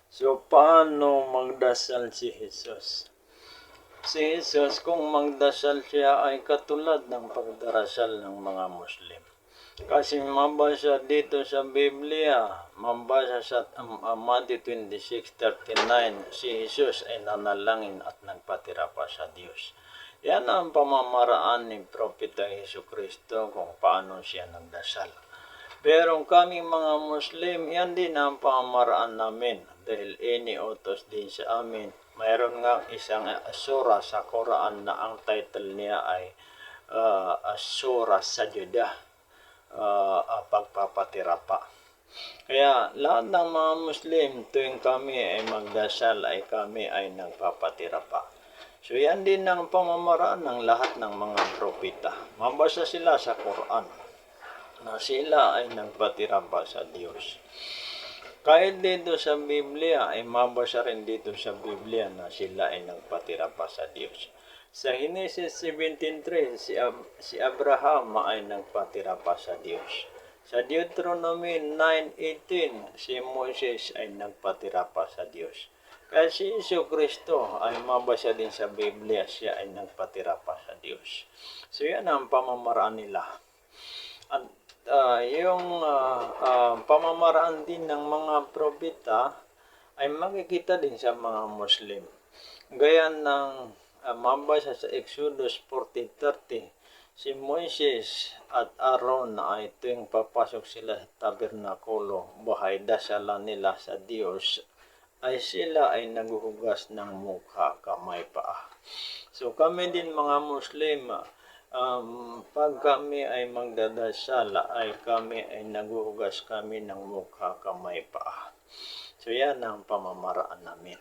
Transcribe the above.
So, paano magdasal si Jesus? Si Jesus, kung magdasal siya ay katulad ng pagdarasal ng mga Muslim. Kasi mabasa dito sa Biblia, mabasa sa Matthew 26:39, si Jesus ay nanalangin at nagpatira pa sa Diyos. Yan ang pamamaraan ni Propeta Jesucristo kung paano siya nagdasal. Pero kami mga Muslim, yan din ang pamamaraan namin dahil iniutos din sa amin. Mayroon nga isang asura sa Quran na ang title niya ay Asura Sajudah, pagpapatira pa. Kaya lahat ng mga Muslim tuwing kami ay magdasal ay kami ay nagpapatira pa. So yan din ang pamamaraan ng lahat ng mga propeta. Mabasa sila sa Quran na sila ay nagpatira pa sa Diyos. Kahit dito sa Biblia ay mabasa rin dito sa Biblia na sila ay nagpatira pa sa Diyos. Sa Genesis 17:3, si Abraham ay nagpatira pa sa Diyos. Sa Deuteronomy 9:18, si Moses ay nagpatira pa sa Diyos. Kaya si Jesucristo ay mabasa din sa Biblia, siya ay nagpatira pa sa Diyos. So yan ang pamamaraan nila. At yung pamamaraan din ng mga propeta ay makikita din sa mga Muslim. Gaya ng mabasa sa Exodus 40:30, si Moises at Aaron ay tuwing papasok sila sa tabernakulo, bahay dasalan nila sa Diyos, ay sila ay naghuhugas ng mukha, kamay, paa. So kami din mga Muslim, pag kami ay magdadasal ay kami ay naghuhugas kami ng mukha, kamay, paa. So yan ang pamamaraan namin.